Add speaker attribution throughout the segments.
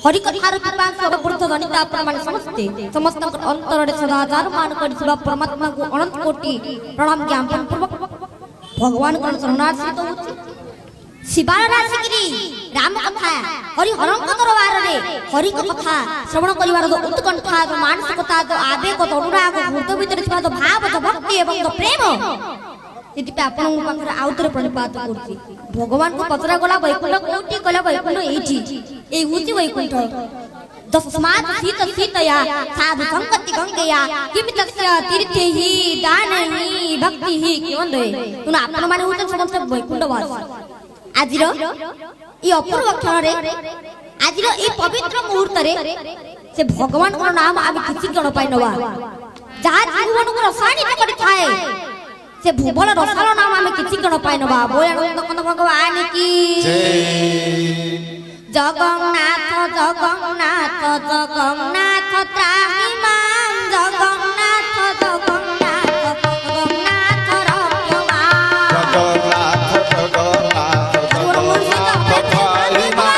Speaker 1: हरि कथार कृपा सर्वपुरुष गणित आपण माने समस्त अंतर रे सदा हजार मान करथिबा परमात्मा को अनंत कोटि प्रणाम ज्ञापन पूर्वक भगवान को शरणार्थित होछि। शिवार राशिगिरी राम कथा हरि हरंक दरबार रे हरि कथा श्रवण करिवार जो उत्कंठा जो मानसिकता जो आवेग जो अनुराग हृदय भीतर थिबा जो भाव जो भक्ति एवं जो प्रेम यदि आपण पाखरे आउतरे प्रणिपात करछि। भगवान को पचरा गला वैकुंठ कोटि कला वैकुंठ एठी ए हुति वैकुंठ दस्मात् शीत शीतया साधु संगति गंगया किमितस्य तीर्थेहि दानहि भक्तिहि किवंदे तुन आपण माने हुते समस्त वैकुंठवासी। आजिर ई अपूर्व क्षण रे आजिर ई पवित्र मुहूर्त रे से भगवान को नाम आबे किछि जण पाइ नवा जहा जीवन को रसायनिक करि थाए से भुवन रसालो नाम आमे किछि जण पाइ नवा बोल भगवान की जय। जगन्नाथ जगन्नाथ जगन्नाथ त्राहि मां जगन्नाथ जगन्नाथ जगन्नाथ रक्षमा जगन्नाथ जगन्नाथ जगन्नाथ त्राहि मां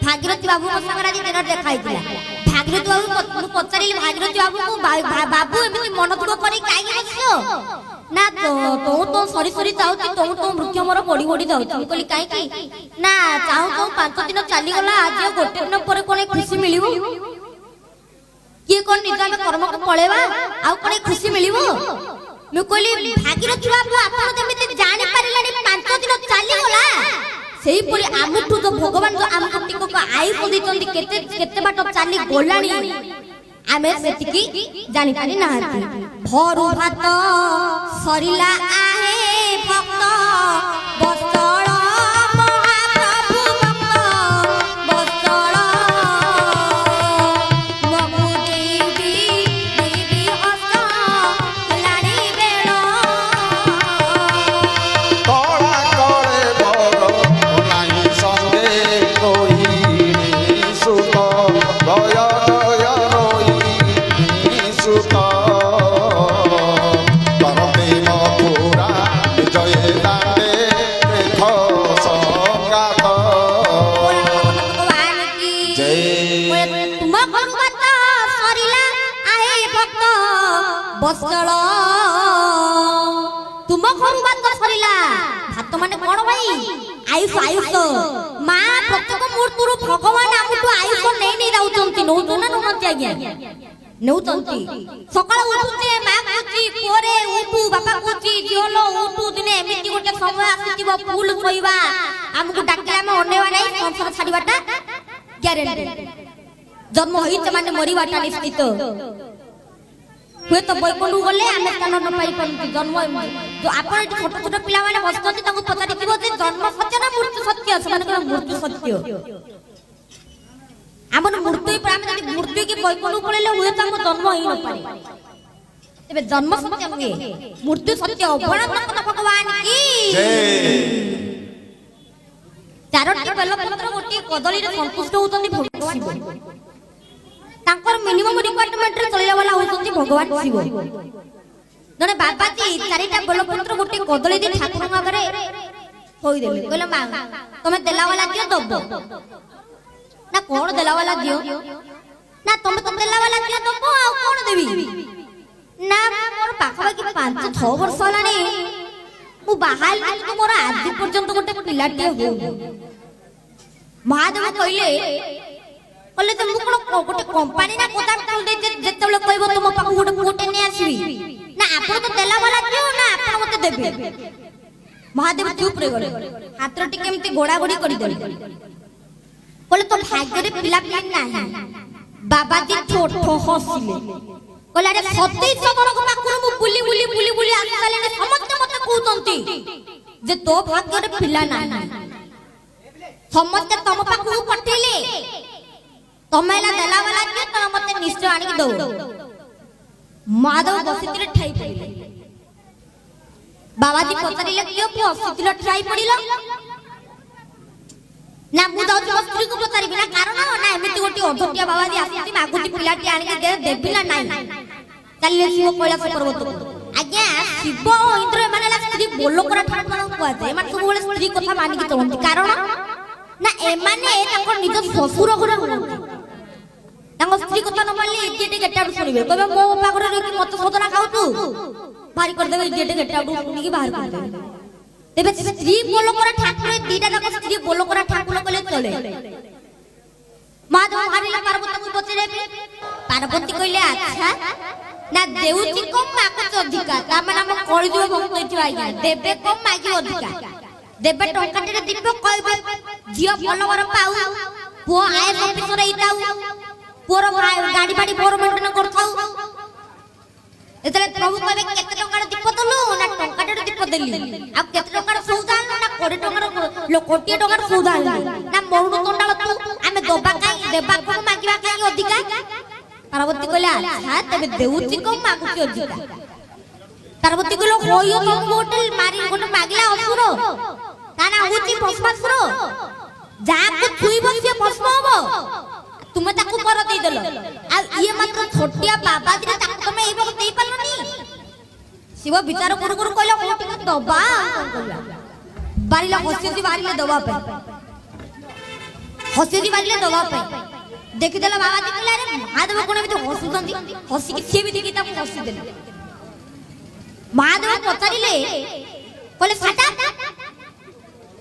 Speaker 1: भागीरथी बाबू को संग राजी दिन देखाइतिला। भागीरथी बाबू मु पचारिली भागीरथी बाबू को बाबू एमिति मन दुख करी काई बसो ना तो सरी सरी जाउती तो मृत्यु मोर बड़ी बड़ी जाउती कहली काई की ना चाहू तो 5 दिन चली गला आज गोटे दिन पर कोने खुशी मिलिबो के कोन निजा में कर्म को पळेबा आ कोने खुशी मिलिबो मु कहली भागीरथी बाबू आपण जेमिति जानि पारिलानी 5 दिन चली गला सेही परि आमुठु तो भगवान जो आमको टिको को आयुष देचंती केते केते बाट चली गोलानी आमे सेतिकी जानि पारि नाहती। भरू भात सरिला आहे भक्त बसळ महाप्रभु भक्त बसळ ममु देवी देवी हस्त लाणी बेळ
Speaker 2: तोळा तोळे भरो नाही संगे कोई सुत भय
Speaker 1: बसळ तुम घर बात सरिला भात माने कोन भाई आयुष आयुष मां प्रत्येक मुहूर्तरु भगवान आमुटु आयुष नै नै राउचंती नौतो ना नौती आज्ञा नौचंती सकाळ उठुते मां कुची पोरे उठू बापा कुची जियोलो उठू दिने एमिति गोटे समय आसीतिबो फूल खोइबा हमकु डाकिला में अनेवा नै संसार छाडीबाटा ग्यारेंटी जन्म होइते माने मरिबाटा निश्चित हुए तो बैकुंठ गले आमे स्थान न पाई पर जन्म जो आपण छोट छोट पिला माने बसती ताको पचारि दिबो जे जन्म सत्य ना मृत्यु सत्य समान मृत्यु सत्य हमन मृत्यु पर आमे जदि मृत्यु के बैकुंठ पळेले हुए तो हम जन्म ही न पारे एबे जन्म सत्य हुए मृत्यु सत्य भगवान भगवान की जय। चारोटी बेल पत्र गोटी कदली रे संतुष्ट होतनी भगवान तांकर मिनिमम रिक्वायरमेंट रे चलेला वाला होतनी भगवान शिव। ଜଣେ ବାବାଜୀ ଚାରିଟା ବେଲପତ୍ର ଗୋଟେ କଦଳୀ ଦେଇ ଠାକୁରଙ୍କ ଆଗରେ ଥୋଇଦେଲେ କହିଲେ ମା ତମେ ଦେଲାବାଲା ଦିଅ ଦବ ନା କଣ ଦେଲାବାଲା ଦିଅ ନା ତମେ ତ ଦେଲାବାଲା ଦିଅ ଦବ ଆଉ କଣ ଦେବି ନା ମୋର ପାଖାପାଖି 5-6 ବର୍ଷ ହେଲାଣି ମୁଁ ବାହାରିଲି ମୋର ଆଜି ପର୍ଯ୍ୟନ୍ତ ଗୋଟେ ପିଲାଟିଏ ହଉନି। ମହାଦେବ କହିଲେ ତ ମୁଁ କଣ ଗୋଟେ କମ୍ପାନୀ ନା ଗୋଦାମ ଯେତେବେଳେ କହିବ ତୁମ ପାଖକୁ ଗୋଟେ ପୁଅଟେ ନେଇ ଆସିବି ନା ଆପଣ ତ ଦେଲାବାଲା ଦିଅ ନା ଆପଣ ମତେ ଦେବେ। ମହାଦେବ ଚୁପ ରେ ଗଲେ ହାତର ଟିକେ ଏମିତି ଗୋଡା ଗୋଡି କରିଦେଲେ କହିଲେ ତ ଭାଗ୍ୟରେ ପିଲା ପିଲା ନାହିଁ। ବାବାଜୀ ଠୋ ଠୋ ହସିଲେ କହିଲେ ଆରେ 27 ଜଣଙ୍କ ପାଖରୁ ମୁଁ ବୁଲି ବୁଲି ବୁଲି ବୁଲି ଆସିସାରିଲେଣି ସମସ୍ତେ ମତେ କହୁଛନ୍ତି ଯେ ତୋ ଭାଗ୍ୟରେ ପିଲା ନାହିଁ। ସମସ୍ତେ ତମ ପାଖକୁ ପଠେଇଲେ ତମେ ହେଲା ଦେଲାବାଲା କିଏ ତମେ ମତେ ନିଶ୍ଚୟ ଆଣିକି ଦଉ। ମହାଦେବ ବସିଥିଲେ ଠାଇ ପଡ଼ିଲେ। ବାବାଜୀ ପଚାରିଲେ କିଏ ପୁଅ ବସିଥିଲ ଠାଇ ପଡ଼ିଲ ନା ମୁଁ ଯାଉଛି ମୋ ସ୍ତ୍ରୀକୁ ପଚାରିବି ନା କାରଣ ନା ଏମିତି ଗୋଟେ ଅଧଟିଆ ବାବାଜୀ ଆସିଛି ମାଗୁଛି ପିଲାଟି ଆଣିକି ଦେବି ନା ନାହିଁ। ଚାଲିଲେ ଶିବ କୈଳାସ ପର୍ବତକୁ। ଆଜ୍ଞା ଶିବ ଓ ଇନ୍ଦ୍ର ଏମାନେ ହେଲା ସ୍ତ୍ରୀ ବୋଲକରା ଠାକୁରଙ୍କୁ କୁହାଯାଏ। ଏମାନେ ସବୁବେଳେ ସ୍ତ୍ରୀ କଥା ମାନିକି ଚଳନ୍ତି କାରଣ ନା ଏମାନେ ତାଙ୍କ ନିଜ ଶ୍ୱଶୁର ଘରେ ରୁହନ୍ତି। ତାଙ୍କ ସ୍ତ୍ରୀ କଥା ନ ମାନିଲେ ଇଡିଏଟେ ଗେଟାଉଟ ଶୁଣିବେ କହିବେ ମୋ ପାଖରେ ରହିକି ମତେ ସୋଦନା ଖାଉଛୁ ଭାରି କରିଦେବେ ଇଡିଏଟେ ଗେଟାଉଟ ଶୁଣିକି ବାହାର କରିଦେବେ। ତେବେ ସ୍ତ୍ରୀ ବୋଲକରା ଠାକୁର ଦିଟା ଯାକ ସ୍ତ୍ରୀ ବୋଲକରା ଠାକୁର କହିଲେ ଚଳେ। ମହାଦେବ ଭାବିଲେ ପାର୍ବତୀକୁ ପଚାରିବେ। ପାର୍ବତୀ କହିଲେ ଆଚ୍ଛା ନା ଦେଉଚି କମ୍ ମାଗୁଛି ଅଧିକା ତାମାନେ ଆମ କଳିଯୁଗ ଭକ୍ତ ହେଇଥିବ ଆଜ୍ଞା ଦେବେ କମ୍ ମାଗିବ ଅଧିକା ଦେବେ ଟଙ୍କାଟିରେ ଦିବ କହିବେ ଝିଅ ଭଲ ବର ପାଉ ପୁଅ ଆଇଏଏସ୍ ଅଫିସର ହେଇଥାଉ ପୁଅର ଗାଡି ବାଡି ମୋର ମେଣ୍ଟେନ କରୁଥାଉ। ଏତେବେଳେ ପ୍ରଭୁ କହିବେ କେତେ ଟଙ୍କାର ଦୀପ ଦେଲୁ ନା ଟଙ୍କାଟିରେ ଦୀପ ଦେଲି ଆଉ କେତେ ଟଙ୍କାର ସଉଦା ଆଣିଲୁ ନା 20 ଟଙ୍କାର କୋଟିଏ ଟଙ୍କାର ସଉଦା ଆଣିଲୁ ନା ମରୁଡ ତଣ୍ଡାଳ ତୁ ଆମେ ଦବା କାଇଁ ଦେବା କଣ ମାଗିବା କାଇଁ ଅଧିକା। ପାର୍ବତୀ କହିଲେ ଆଚ୍ଛା ତେବେ ଦେଉଚି କମ୍ ମାଗୁଛି ଅଧିକା। ପାର୍ବତୀ କହିଲେ ହୋଇଅ ତମକୁ ଗୋଟେ ମାଗିଲା ଅସୁର ତା ନା ହଉଛି ଭସ୍ମାସୁର ଯାହାକୁ ଛୁଇଁବ ସିଏ ଭସ୍ମ ହବ ତୁମେ ତାକୁ ପର ଦେଇଦେଲ ଆଉ ଇଏ ମାତ୍ର ଛୋଟିଆ ବାବାଜୀରେ ତାକୁ ତମେ ଏଇ ବକ ଦେଇ ପାରିଲନି। ଶିବ ବିଚାର କରୁ କରୁ କହିଲା ଓ ଟିକେ ଦବା ବାରିଲା ହସିଛି ବାରିଲେ ଦବା ପାଇଁ ହସିଛି ବାରିଲେ ଦବା ପାଇଁ ଦେଖିଦେଲା ବାବାଜୀ କହିଲେ ଆରେ ମହାଦେବ କଣ ଏମିତି ହସୁଛନ୍ତି ହସିକି ସିଏ ବି ଦେଖି ତାକୁ ହସିଦେଲେ। ମହାଦେବ ପଚାରିଲେ କହିଲେ ସାଟା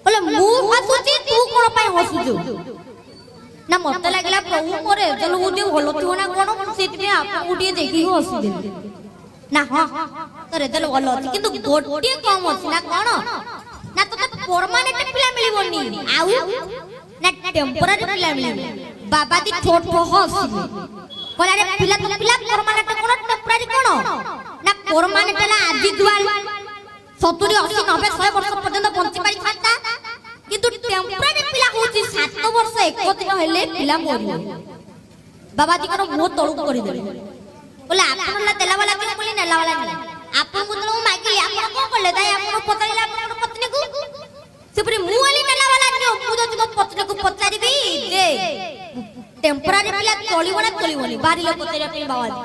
Speaker 1: କହିଲେ ମୁଁ ହସୁଛି ତୁ କଣ ପାଇଁ ହସୁଛୁ ନା ମତେ ଲାଗିଲା ପ୍ରଭୁ ମୋର ରେଜଲ୍ଟ ଗୋଟେ ଭଲ ଥିବ ନା କଣ ମୁଁ ସେଥିପାଇଁ ଆପଣଙ୍କୁ ଟିକେ ଦେଖିକି ହସିଦେଲି ନା ହଁ ତ ରେଜଲ୍ଟ ଭଲ ଅଛି କିନ୍ତୁ ଗୋଟିଏ କମ ଅଛି ନା କଣ ନା ତତେ ପରମାନେଣ୍ଟ ପିଲା ମିଳିବନି ଆଉ ନା টেম্পোরারি পিলা মিলিব। বাবাজি ঠোঁট হসিলে কলে আরে পিলা তো পিলা পরমানেন্ট কোন টেম্পোরারি কোন না পরমানেন্ট না আজি দুয়াল 70 80 90 100 বর্ষ পর্যন্ত বঞ্চি পারি থাকতা কিন্তু টেম্পোরারি পিলা হচ্ছে 7 বর্ষ 1 দিন হইলে পিলা মরিব। বাবাজি কোন মুহ তলুক করে দেবে বলে আপন লা দেলা वाला কেন বলি নেলা वाला নেই আপন কুতলো মাগিলি আপন কোন করলে তাই আপন পচাইলা আপন পত্নী কু সেপরি মুয়ালি নেলা वाला কেন মুদ তো পত্নী কু পচারিবি যে টেম্পোরারি পিলা চলিব না চলিবনি বাড়ি লোক পচারিয়া পই বাবাজি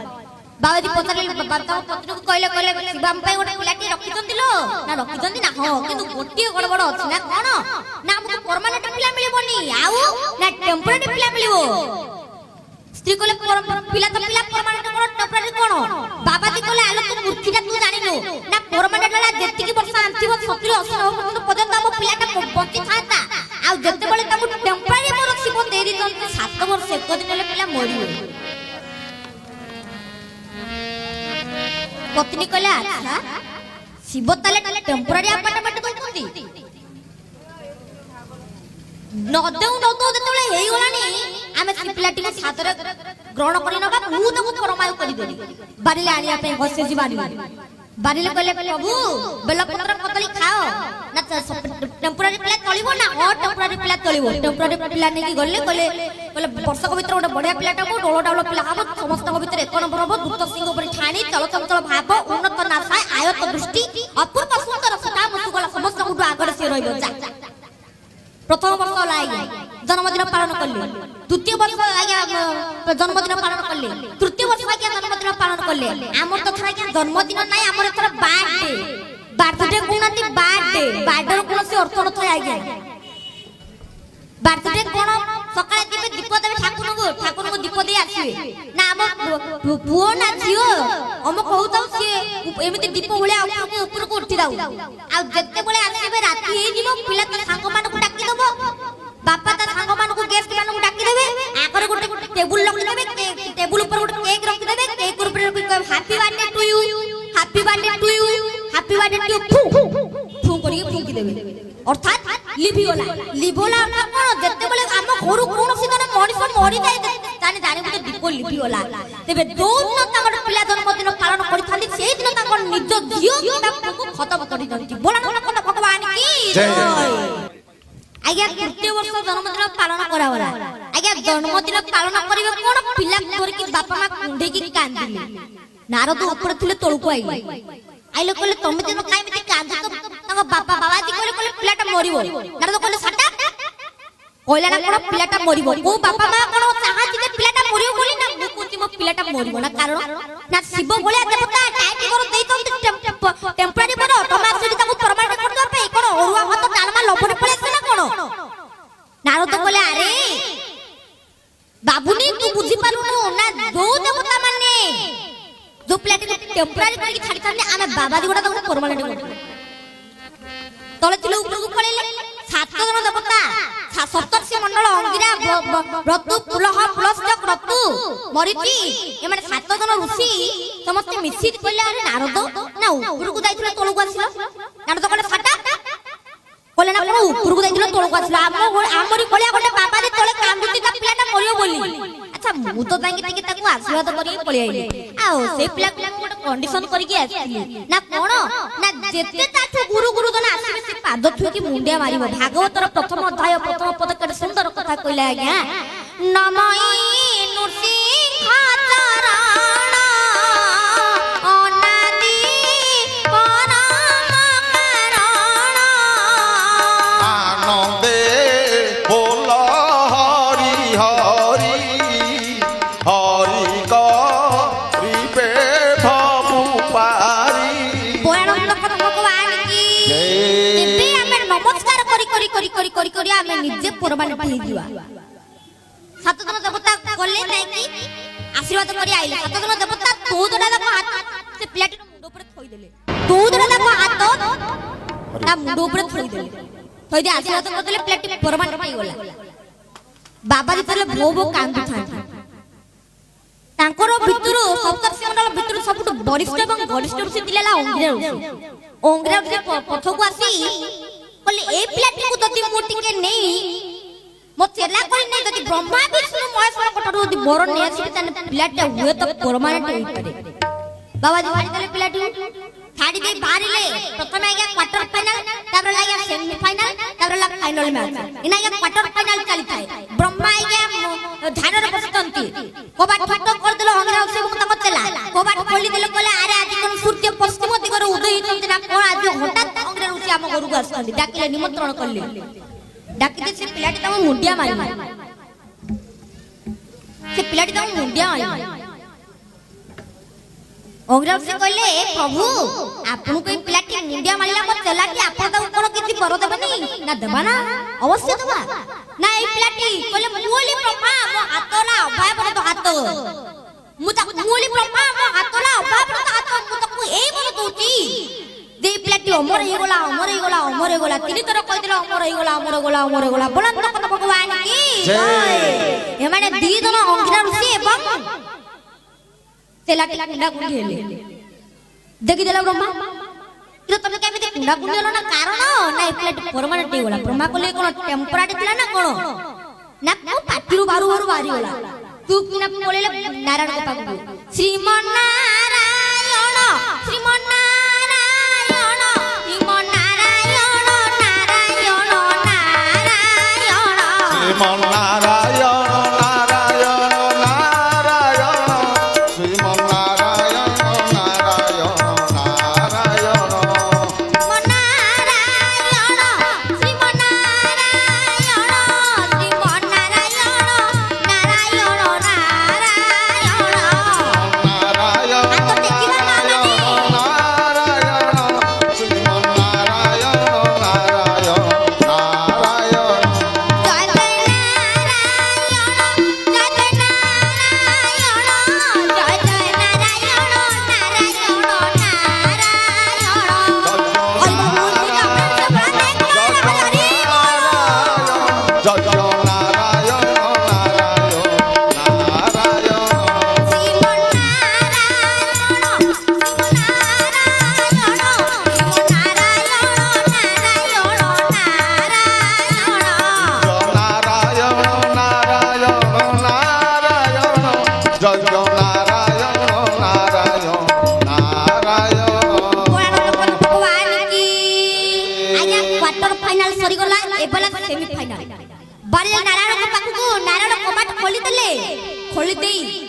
Speaker 1: বাবাজি পচারিলে বাবা পত্নী কু কইলে কইলে শিবাম পাই ওটা পিলাটি রখিছন্তি লো না রখিছন্তি না হ কিন্তু গোটিয়ে গড়বড় আছে না কোন না আমকু পার্মানেন্ট পিলা মিলিবনি আউ না টেম্পোরারি পিলা মিলিব। স্ত্রী কলে পিলা তো পিলা পরমানেন্ট কোন টেম্পোরারি কোন বাবাজি কলে আলো তো মূর্তিটা তুই জানিনু না পরমানেন্ট লা যেতিকি বর্ষ আন্তিব 70 80 পর্যন্ত আম পিলাটা বঞ্চি থাতা আউ যেতে বলে তামু টেম্পোরারি মোর শিব দেই দিতন 7 বর্ষ 1 দিন হলে পিলা মরিব। পত্নী কলে আচ্ছা শিব তালে টেম্পোরারি আপার্টমেন্ট কইতন্তি নদেউ নদেউ যেতলে হেই গলানি আমি সে পিলাটি সাদরে গ্রহণ করি নবা মু তাকু ফরমায়ু করি দেলি বারিলে আনিয়া পে বসেছি বারিলে কইলে প্রভু বেলপত্র কদলি খাও না টেম্পোরারি পিলা চলিব না ও টেম্পোরারি পিলা চলিব। টেম্পোরারি পিলা নেকি গলে কইলে কইলে বর্ষক ভিতর ওটা বড়িয়া পিলাটা কো ডোলো ডাউলো পিলা হবো সমস্তক ভিতর এক নম্বর হবো দুত সিংহ উপরে ঠানি চলচঞ্চল ভাব উন্নত নাসায় আয়ত দৃষ্টি অপূর্ব সুন্দর সদা মুসুগলা সমস্ত গুড আগরে সে রইব যা। प्रथम वर्ष होला आज्ञा जन्मदिन पालन कले द्वितीय वर्ष आज्ञा जन्मदिन पालन कले तृतीय वर्ष आज्ञा जन्मदिन पालन कले आमर तो थरा आज्ञा जन्मदिन नाही आमर थरा बर्थडे बर्थडे कोनाती बर्थडे रो कोनसी अर्थ न थाय आज्ञा बर्थडे कोन सकाळे दिबे दीप देबे ठाकुर को दीप दे आसीबे ना हम पुओ ना झियो हम कहउताउ से एमिति दीप भलिया ऊपर को उठी दाउ आ जत्ते बळे आसीबे राती हे जिवो पिला त सांग मान को डाकी दबो बापा ता सांग मान को गेस्ट मान को डाकी देबे आकर गोटे टेबुल लगी देबे टेबुल ऊपर गोटे केक रखी देबे केक ऊपर happy birthday to you happy birthday to you happy birthday to फू फू करी फूकी देबे अर्थात लिभिगला अर्थात कोन जत्ते बळे हम घरु कोनोसी जने मनिष मरि जाय ताने जाने गोटे दीप लिभिगला तेबे दो दिन ताकर पिला जन्मदिन पालन करि थाली सेही दिन ताकर निज झियो किबा को खतम करि दंती बोला कोन भगवान की जय आज्ञा तृतीय वर्ष जन्मदिन पालन करावला आज्ञा जन्मदिन पालन करिवे कोन पिला तोर की बापा मा कुंडे की कांदिले नारद ऊपर थिले तळको आइले कहले तमे दिन काई मिते कांद तो तंग बापा बाबाजी कहले पिलाटा मरिबो नारद कहले साटा कहला ना कोन पिलाटा मरिबो को बापा मा कोन चाहाती जे पिलाटा मरिबो बोली ना मु कोति मो पिलाटा मरिबो ना कारण ना शिव भलिया देवता टाइट कर देई तो टेम्पररी बरो तमा सेठी ताको परमानेंट कर दो पे कोन ओरुआ भात डालमा लबने पळे से ना कोन नारद कहले अरे बाबूनी तू बुझी पारुनु ना जो देवता माने जो प्लेट टेम्पररी करके छाड़ी थाने आमे बाबाजी गोटा तको परमानेंट कर तले तिले ऊपर को पळेले सात जन देवता सप्तर्षि मंडल अंगिरा व्रतु पुलह प्लस जक रतु मरिति ए माने सात जन ऋषि समस्त मिछि कहले अरे नारद ना ऊपर को जाइथिला तळको आसिला नारद कहले फाटा कहले ना कोन ऊपर को जाइथिला तळको आसिला आमरी कलिया गोटे बाबाजी तळे कांदुती ता पिलाटा मरियो बोली अच्छा मु तो जांगी टिके ताको आशीर्वाद करी पळि आइले आ से पिला गोटे कंडीशन करके आसिली ना कोन ना जेते ताठु गुरु जन आसीबे से पाद थुकी मुंडिया मारिबो भागवतर प्रथम अध्याय प्रथम पद केते सुंदर कथा कहले आज्ञा नमई नृसिंहाचारणा अनादि परम करणा
Speaker 2: आनंदे बोल हरि हरि हरि करिबे भवु पारी
Speaker 1: पुराण भगवान की जय हमें नमस्कार करी हमें निजे परमानेंट हो दिवा सात जन देवता गले नै कि आशीर्वाद करी आइले सात जन देवता तो दोडा हाथ से प्लेट मुंड ऊपर थोई देले तो दोडा हाथ ना मुंड ऊपर थोई देले थोई दे आशीर्वाद कर देले प्लेट परमानेंट हो गला बाबा जितले भो कांदु था तांकर भितरु सप्तर्षि मंडल भितरु सबटु वरिष्ठ एवं गरिष्ठ ऋषि दिलेला अंगिरा ऋषि पथकु आसी कहले ए प्लेट को जति मोटी के नहीं मो चेला कोई नहीं जति ब्रह्मा विष्णु महेश्वर कटरु जति बर ने आसी तने प्लेट हुए तो परमानेंट होई पारे बाबाजी भारी देले प्लेट छाड़ी दे बाहरिले प्रथम आगे क्वार्टर फाइनल तापर लागे सेमी फाइनल तापर लागे फाइनल मैच इना आगे क्वार्टर फाइनल चली थाए ब्रह्मा आगे ध्यान रे बसतंती कोबाट फट कर देलो अंगरा से मुता मचला कोबाट खोली देलो कहले अरे आज कोन सूर्य पश्चिम दिगरे उदय होतंती ना कोन आज हठात अंगरा ऋषि हम घर को आसतंती डाकिले निमंत्रण करले डाकी दे से पिलाटी तम मुंडिया मारी से पिलाटी तम मुंडिया मारी अंगरा से कहले प्रभु आपन कोई पिलाटी मुंडिया मारिला मत चला कि आपन त कोन किछि बर देबनी ना देबा ना अवश्य देबा ना ए पिलाटी कहले मुली ब्रह्मा मो हातला अभाय पर तो हात मुता मुली ब्रह्मा मो हातला अभाय पर तो हात मुता ए बोल दोती दे पिलाटी अमर हे गोला तिनी तर कहि दिला अमर हे गोला बोला तो कत भगवान की जय ए माने दी जन अंगिरा ऋषि एवं तेला कुंडा कुंडी हेले देखि देला ब्रह्मा कि तमे केमिते कुंडा कुंडी होला ना कारण ना ए प्लेट परमानेंट होला ब्रह्मा कोले कोन टेम्पररी थिला ना कोन ना को पाटिरु बारू बारी होला तू किना बोलेले नारायण को पागु श्रीमन नारायण श्रीमन नारायण श्रीमन नारायण नारायण नारायण
Speaker 2: श्रीमन नारायण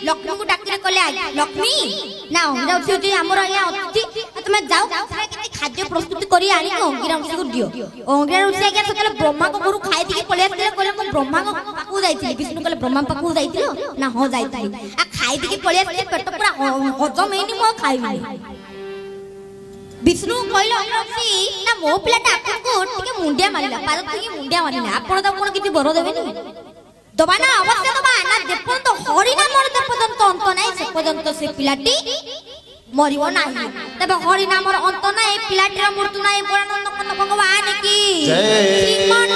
Speaker 1: लक्ष्मी को डाकिले कहले लक्ष्मी ना अंगिरा ऋषि होती हमर आया अतिथि तुम जाओ किछि खाद्य प्रस्तुत करी आनी अंगिरा ऋषि को दियो अंगिरा ऋषि आज्ञा सतले ब्रह्मा को गुरु खाइ दिके पळे आथिले कहले को ब्रह्मा को पाकु जाइथिले विष्णु कहले ब्रह्मा पाकु जाइथिलो ना हो जाइथिले आ खाइ दिके पळे आथिले पेट पूरा हजम हेनी मो खाइबी विष्णु कहले ऋषि ना मो पिलाटा आपन को टिके मुंडिया मारिला पाद टिके मुंडिया मारिला आपण त कोन किछि बर देबेनी दबा ना अवश्य दबा ना जेपर्यंत हरि नामर जेपर्यंत अंत नाही से पर्यंत से पिलाटी मरिबो नाही तबे हरि नामर अंत नाही पिलाटीर मृत्यु नाही बोलानंद भगवान की जय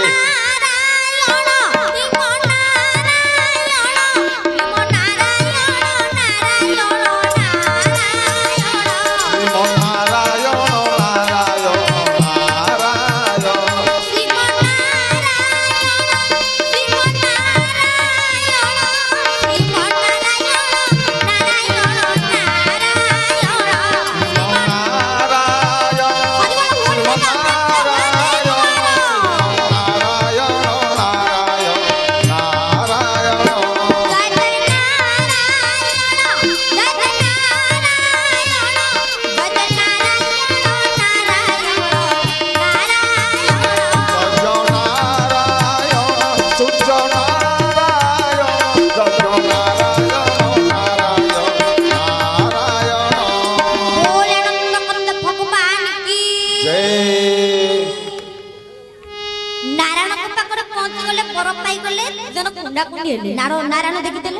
Speaker 1: नारायण देखिदेले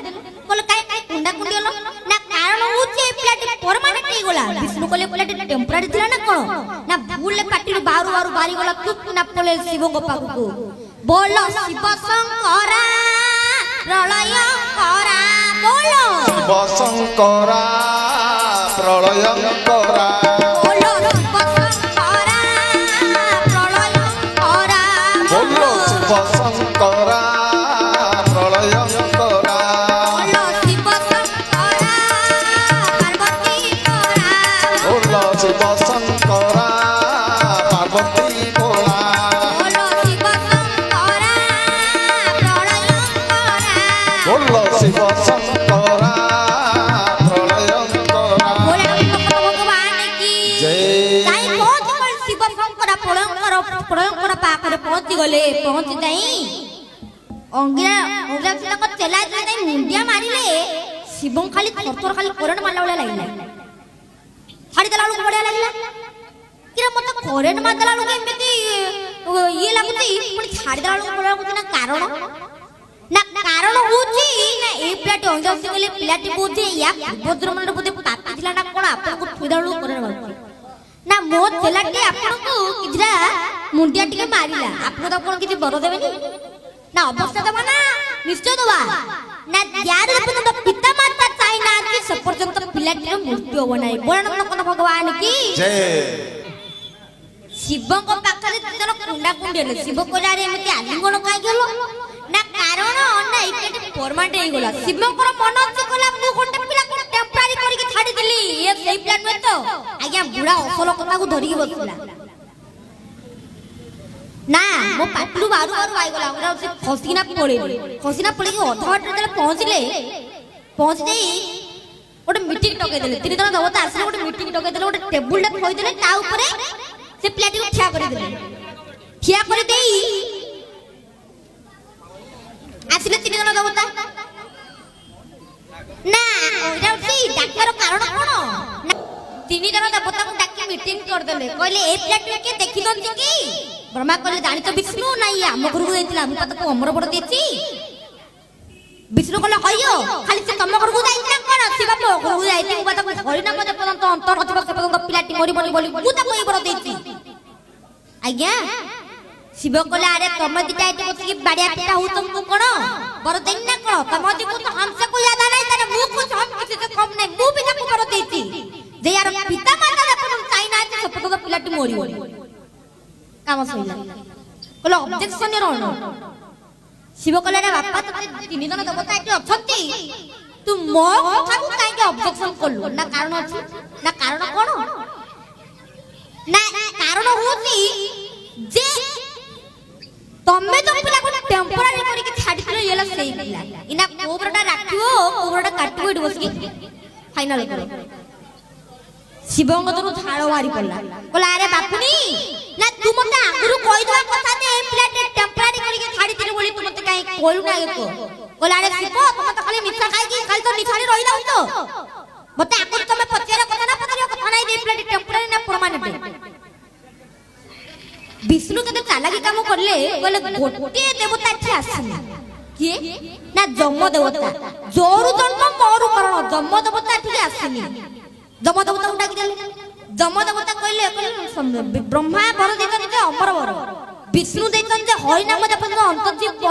Speaker 1: बोले काई काई कुंडा कुंडी हलो ना कारण होचे प्लेट परमानेंट हे गोला विष्णु कोले प्लेट टेम्पररी थिला ना कोन ना भूलले पाटी बाहरु बाहरु बारी गोला चुप ना पले शिव गो पाखु बोलो शिव शंकरा प्रलय करा बोलो
Speaker 2: शिव शंकरा प्रलय करा
Speaker 1: बोलो शिव शंकरा प्रलय करा
Speaker 2: बोलो शिव शंकरा
Speaker 1: गले पहुंच जाई अंगिरा को चला जाई मुंडिया मारिले शिवं खाली थरथर खाली करंट मारला वाला लागला छाड़ी देला लोग बढिया लागला किरा मत करंट मारला लोग एमती ये लागुती पुनी छाड़ी देला लोग बढिया लागुती ना कारण होची ना ए प्लेट अंगिरा से गले प्लेट बोझे या भद्रमन बोझे पापी थिला ना कोन आपन को थुइदा लोग करंट मारती ना मो चलाटे आपन को किजरा मुंडिया टिके मारिला आपन तो कोन किछि बर देबेनी ना अवस्था दबा ना निश्चय दबा ना यार पर्यंत पिता माता चाहि ना कि सब पर्यंत पिलाटीर मृत्यु हो नाही बोलन कोन भगवान की
Speaker 2: जय
Speaker 1: शिव को पाखरे जन कुंडा कुंडेले शिव कोला रे एमति आलिंगन काई गेलो ना कारण ना इकेट परमानेंट हे गेला शिव को मन अछि कोला मु कोटे पिला को टेम्पररी करी के छाडी देली ये सही प्लान न तो आज्ञा बुढ़ा असल कथा को धरि के बसला ना मो पाटलू बारू बारू आई गला हमरा से खसीना पड़े के अधा बाटे तले पहुंच दे ओटे मीटिंग टके देले तीन दिन दवता आसे ओटे मीटिंग टके देले ओटे टेबुल ला खोई देले ता ऊपर से प्लेट को ठिया कर देई आसिले तीन दिन दवता ना ओराउसी डाक्टर कारण कोन तीन दिन दवता को डाकी मीटिंग कर देले कहले ए प्लेट के देखि दंती की ब्रह्मा कहले जानि तो विष्णु नाही हम घर को जाइतिला हम ताको अमर बड़ देछि विष्णु कहले हयो खाली से तम घर को जाइतिला कोन शिव बाप घर को जाइति हम ताको हरि नाम जे पर्यंत अंतर अथवा से पर्यंत पिलाटी मरि मरि बोली मु ताको बड़ देछि आज्ञा शिव कहले अरे तम दिटा एते बसि बाडिया पिटा हो तुमको कोन बड़ देन ना कोन तम दि को तो हमसे को याद नहीं तने मु कुछ हम किसी से कम नहीं मु भी ताको बड़ देछि जे यार पिता माता जे पर्यंत चाहि ना से पर्यंत पिलाटी मरि काम सइला कहले ऑब्जेक्शन रहनो शिव कहले रे बापा तते तीन दिन देवता एटी अछंती तू मो कथा को काहे ऑब्जेक्शन करलु ना कारण अछि ना कारण कोन ना कारण होती जे तमे तो पिला को टेम्पररी करी के छाडी दिलो येला सेही पिला इना कोबरटा राखियो କୋଉଟା କାଟିବ ଏଠି ବସିକି ଫାଇନାଲ କର। ଶିବଙ୍କ ତରୁ ଝାଳ ବାହାରି ପଡିଲା। କହିଲା ଆରେ ବାପୁନି ନା ତୁ ମତେ ଆଗରୁ କହିଦବା କଥା ଯେ ଏ ପିଲାଟେ ଟେମ୍ପରାରୀ କରିକି ଛାଡ଼ିଥିଲି ବୋଲି ତୁ ମତେ କାଇଁ କହିଲୁ ନା ଏକ। କହିଲା ଆରେ ଶିବ ତମେ ତ ଖାଲି ମିଠା ଖାଇକି ଖାଲି ତ ନିଶାଣି ରହିଯାଉ ତ ମତେ ଆଗରୁ ତମେ ପଚାରିବା କଥା ନା ପଚାରିବା କଥା ନାହିଁ ଯେ ଏ ପିଲାଟେ ଟେମ୍ପରାରୀ ନା ପରମାନେଣ୍ଟ। ବିଷ୍ଣୁ କେତେ ଚାଲାକି କାମ କଲେ କହିଲେ ଗୋଟିଏ ଦେବତା ଏଠି ଆସିନି। କିଏ ନା ଯମ ଦେବତା। ଜୋରୁ ଜନ୍ମ ମୋରୁ ମରଣ ଯମ ଦେବତା ଏଠିକି ଆସିନି। ଯମ ଦେବତାକୁ ଡାକିଦେଲେ। ଯମ ଦେବତା କହିଲେ ବ୍ରହ୍ମା ବର ଦେଇଛନ୍ତି ଯେ ଅମର ବର, ବିଷ୍ଣୁ ଦେଇଛନ୍ତି ଯେ ହରିନାମ ଯେପର୍ଯ୍ୟନ୍ତ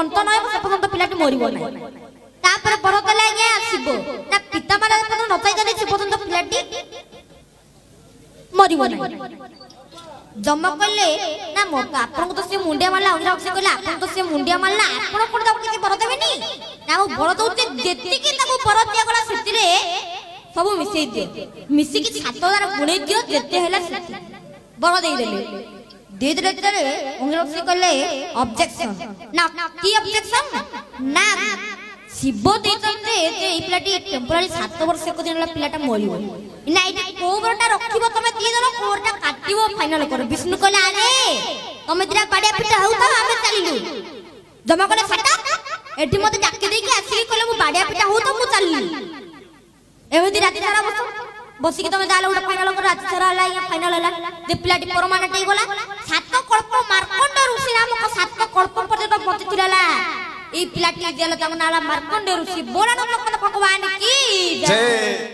Speaker 1: ଅନ୍ତ ନ ହେବ ସେ ପର୍ଯ୍ୟନ୍ତ ପିଲାଟି ମରିବ ନାହିଁ। ତାପରେ ବର ଦେଲେ ଆଜ୍ଞା ଶିବ ନା ପିତାମାତା ଯେପର୍ଯ୍ୟନ୍ତ ନ ଚାହିଁଛନ୍ତି ସେ ପର୍ଯ୍ୟନ୍ତ ପିଲାଟି ମରିବ ନାହିଁ। ଯମ କହିଲେ ନା ଆପଣଙ୍କୁ ତ ସେ ମୁଣ୍ଡିଆ ମାରିଲା ଅଙ୍ଗିରା କହିଲେ ଆପଣଙ୍କୁ ତ ସେ ମୁଣ୍ଡିଆ ମାରିଲା ଆପଣ କଣ ତାକୁ କିଛି ବର ଦେବେନି ନା ମୁଁ ବର ଦଉଛି ଯେତିକି ତାକୁ ବର ଦିଆଗଲା ସେଥିରେ ସବୁ ମିଶେଇ ଦିଅ ମିଶିକି 7,000 ଗୁଣେଇ ଦିଅ ଯେତେ ହେଲା ବର ଦେଇଦେଲେ। ଦେଇଦେଲେ ଯେତେବେଳେ ଅଙ୍ଗିରା କହିଲେ ଅବଜେକ୍ସନ ନା କି ଅବଜେକ୍ସନ ନା ଶିବ ଦେଇଛନ୍ତି ଯେ ଏଇ ପିଲାଟି ଟେମ୍ପରାରୀ 7 ବର୍ଷ 1 ଦିନ ହେଲା ପିଲାଟା ମରିବ ନା ଏଇଟା କୋଉ ବରଟା ରଖିବ ତମେ ଦେଇଦେଲ କୋଉ ବରଟା କାଟିବ ଫାଇନାଲ କର। ବିଷ୍ଣୁ କହିଲେ ଆରେ ତମେ ଦିଟା ବାଡିଆ ପିଟା ହଉଥାଅ ଆମେ ଚାଲିଲୁ। ଜମା କହିଲେ ଫାଟା ଏଠି ମତେ ଡାକି ଦେଇକି ଆସିକି କହିଲେ ମୁଁ ବାଡିଆ ପିଟା ହଉଥାଉ ମୁଁ ଚାଲିଲି। ଏମିତି ରାତି ସାରା ବସିକି ତମେ ଯାହେଲେ ଗୋଟେ ଫାଇନାଲ କର। ରାତି ସାରା ହେଲା ଫାଇନାଲ ହେଲା ଯେ ପିଲାଟି ପରମାନେଣ୍ଟ ହେଇଗଲା। 7 କଳ୍ପ ମାର୍କଣ୍ଡ ଋଷି ନାମକ 7 କଳ୍ପ ପର୍ଯ୍ୟନ୍ତ ବଞ୍ଚିଥିଲା এই পিলাটি জেলে তার নাম মার্কণ্ডেয় ঋষি। বড় ভগবান কি জয়।